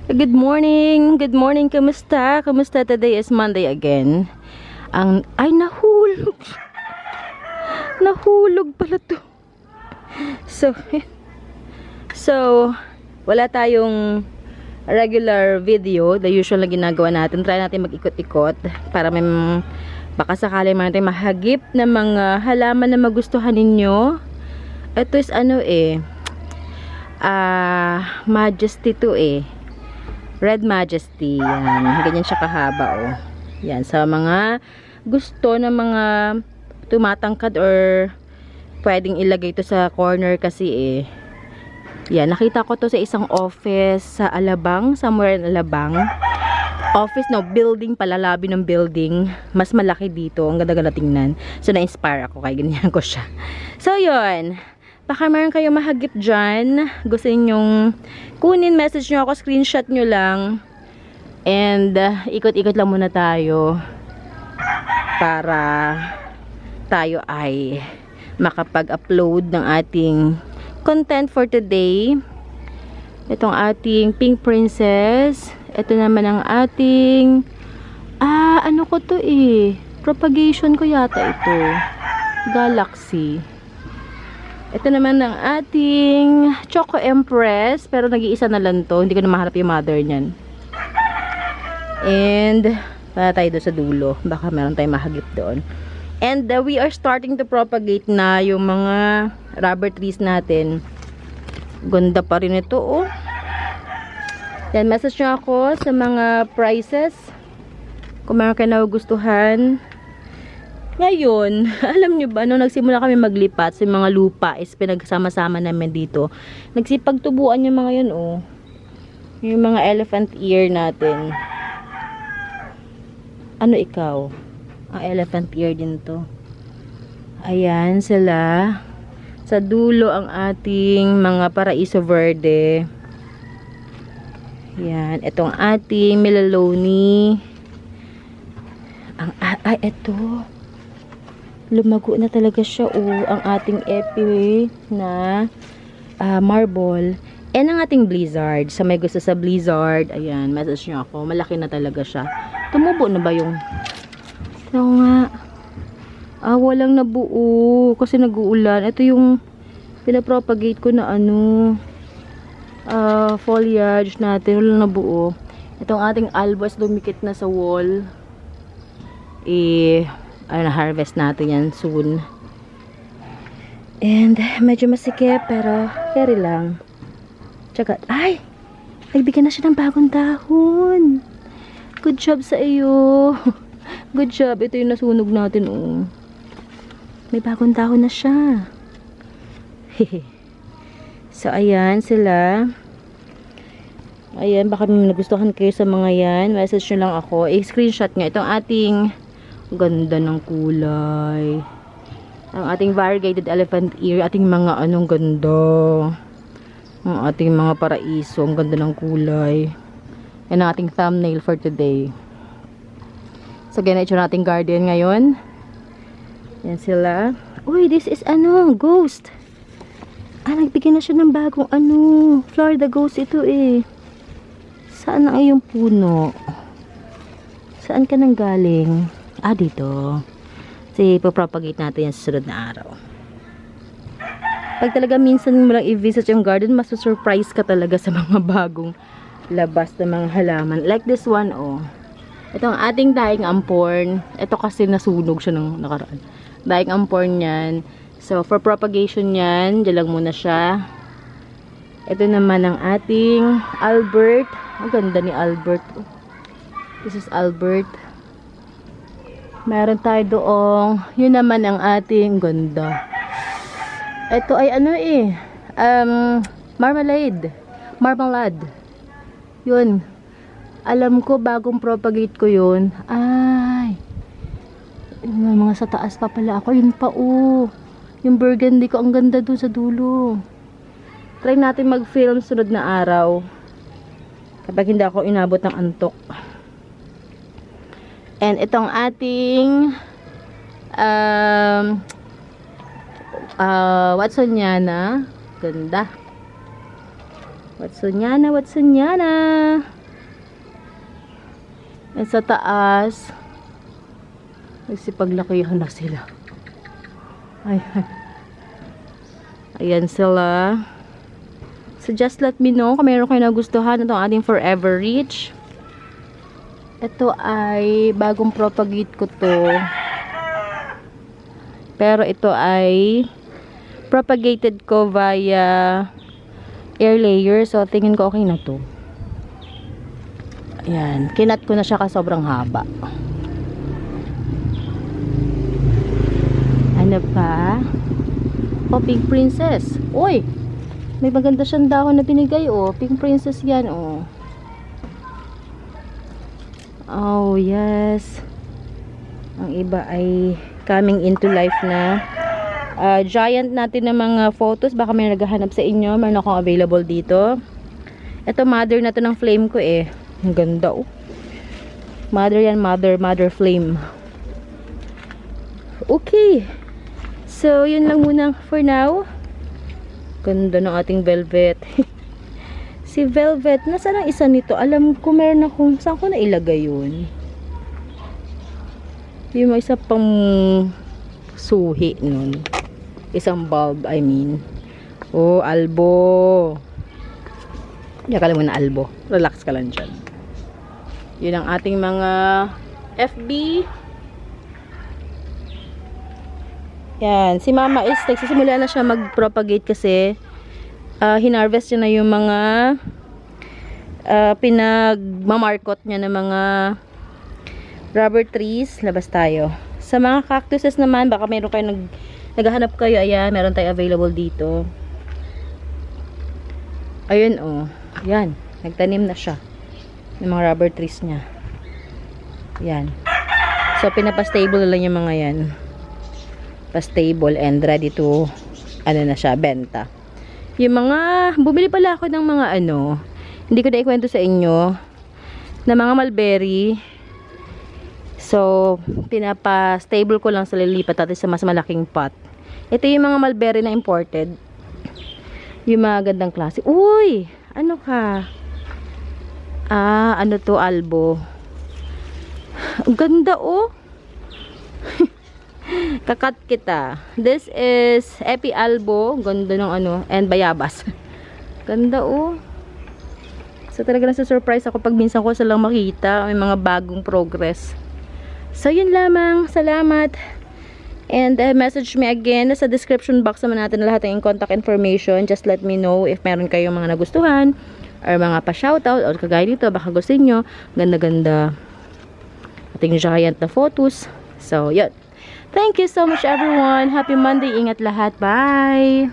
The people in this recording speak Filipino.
Good morning! Good morning! Kamusta? Kamusta? Today is Monday again. Ay, nahulog! Nahulog pala to. So, wala tayong regular video, the usual na ginagawa natin. Try natin mag-ikot-ikot para may baka sakali man natin mahagip na mga halaman na magustuhan ninyo. Ito is Majesty to Red Majesty. Yan. Ganyan siya kahaba Yan. Sa mga gusto ng mga tumatangkad or pwedeng ilagay ito sa corner kasi yan. Nakita ko to sa isang office sa Alabang. Somewhere in Alabang. Office, no. Building pala. Lobby ng building. Mas malaki dito. Ang ganda-ganda tingnan. So, na-inspire ako. Kaya ganyan ko siya. So, yun. Baka meron kayo mahagip dyan. Gusto ninyong kunin, message nyo ako, screenshot nyo lang. And, ikot-ikot lang muna tayo. Para tayo ay makapag-upload ng ating content for today. Itong ating Pink Princess. Ito naman ang ating ano ko to propagation ko yata ito. Galaxy. Ito naman ang ating Choco Empress. Pero nag-iisa na lang to. Hindi ko na mahanap yung mother niyan. And, para tayo doon sa dulo. Baka meron tayong mahagip doon. And, we are starting to propagate na yung mga rubber trees natin. Ganda pa rin ito, Yan, message nyo ako sa mga prices. Kung meron kayo nagugustuhan. Ngayon, alam nyo ba, nung nagsimula kami maglipat sa mga lupa is pinagsama-sama namin dito. Nagsipagtubuan yung mga yun, Yung mga elephant ear natin. Ano ikaw? Elephant ear din to. Ayan sila. Sa dulo ang ating mga Paraiso Verde. Yan. Itong ating Melaloni. Ito. Lumago na talaga siya ang ating epi na marble and ang ating blizzard. Sa may gusto sa blizzard, ayan, message nyo ako, malaki na talaga siya. Tumubo na ba yung nga walang nabuo kasi nag-uulan. Ito yung pinapropagate ko na foliage natin, walang nabuo. Itong ating albas dumikit na sa wall, harvest natin yan soon. And medyo masikip pero carry lang. Tsaka nagbigyan na siya ng bagong dahon. Good job sa iyo. Good job. Ito yung nasunog natin may bagong dahon na siya. So ayan sila. Ayan, baka may nagustuhan kayo sa mga yan, message nyo lang ako. Screenshot nga itong ating ganda ng kulay. Ang ating variegated elephant ear. Ating mga ganda. Ang ating mga paraiso. Ang ganda ng kulay. Yan ang ating thumbnail for today. So, ganyan ito nating garden ngayon. Yan sila. Uy, this is ghost. Nagbigyan na siya ng bagong Florida ghost ito Saan ang iyong puno? Saan ka nang galing? Dito. Kasi ipapropagate natin yan sa sunod na araw. Pag talaga minsan mo lang i-visit yung garden, masusurprise ka talaga sa mga bagong labas na mga halaman. Like this one, Ito ang ating daing ampon. Ito kasi nasunog siya nung nakaraan. Daing ampon yan. So, for propagation yan, dyan lang muna siya. Ito naman ang ating Albert. Ang ganda ni Albert. This is Albert. Meron tayo doong, yun naman ang ating ganda. Ito ay marmalade. Yun. Alam ko, bagong propagate ko yun. Mga sa taas pa pala ako. Yun pa yung burgundy ko, ang ganda doon sa dulo. Try natin mag-film sunod na araw. Kapag hindi ako inabot ng antok. And itong ating Watsoniana. Ganda. Watsoniana. At sa taas, nagsipaglakihan na sila. Ayan. Ayan sila. So just let me know kung meron kayo nagustuhan itong ating Forever Rich. Ito ay bagong propagate ko to. Pero ito ay propagated ko via air layer. So tingin ko okay na to. Ayan. Kinat ko na siya kasi sobrang haba. Ano pa? Oh, Pink Princess. Uy! May maganda siyang dahon na binigay, oh. Pink Princess yan, oh. Oh, yes. Ang iba ay coming into life na. Giant natin ng mga photos. Baka may naghahanap sa inyo. Meron akong available dito. Ito, mother na to ng flame ko, eh. Ang ganda, oh. Mother yan, mother flame. Okay. So, yun lang muna for now. Ganda ng ating velvet. Si velvet, nasaan ang isa nito? Alam ko meron akong, saan ko na ilagay yun? Yung may isa pang suhi nun. Isang bulb, I mean. Oh, albo. Hindi ka lang muna albo. Relax ka lang dyan. Yun ang ating mga FB. Yan, si mama is nagsisimula na siya mag-propagate kasi hinarvest niya na yung mga pinagmamarkot niya ng mga rubber trees. Labas tayo. Sa mga cactuses naman, baka meron kayo naghahanap kayo. Ayan, meron tayo available dito. Ayun, oh. Yan, nagtanim na siya ng mga rubber trees niya. Yan. So, pinapastable na lang yung mga yan. Pa-stable and ready to ano na siya, benta. Yung mga bumili pala ako ng mga ano, hindi ko na ikwento sa inyo, na mga mulberry. So pinapa-stable ko lang sa lilipat natin sa mas malaking pot. Ito yung mga mulberry na imported, yung mga gandang klase. Uy, ano ka? Ano to, albo. Ang ganda, oh. Kakat kita. This is Epi Albo. Ganda ng ano. And bayabas. Ganda, oh. So talaga nasa-surprise ako pag minsan ko silang makita. May mga bagong progress. So yun lamang. Salamat. And message me again. Sa description box naman natin lahat ng contact information. Just let me know if meron kayong mga nagustuhan or mga pa-shoutout or kagaya nito. Baka gusto nyo. Ganda-ganda. Ating giant na photos. So yun. Thank you so much everyone. Happy Monday. Ingat lahat. Bye!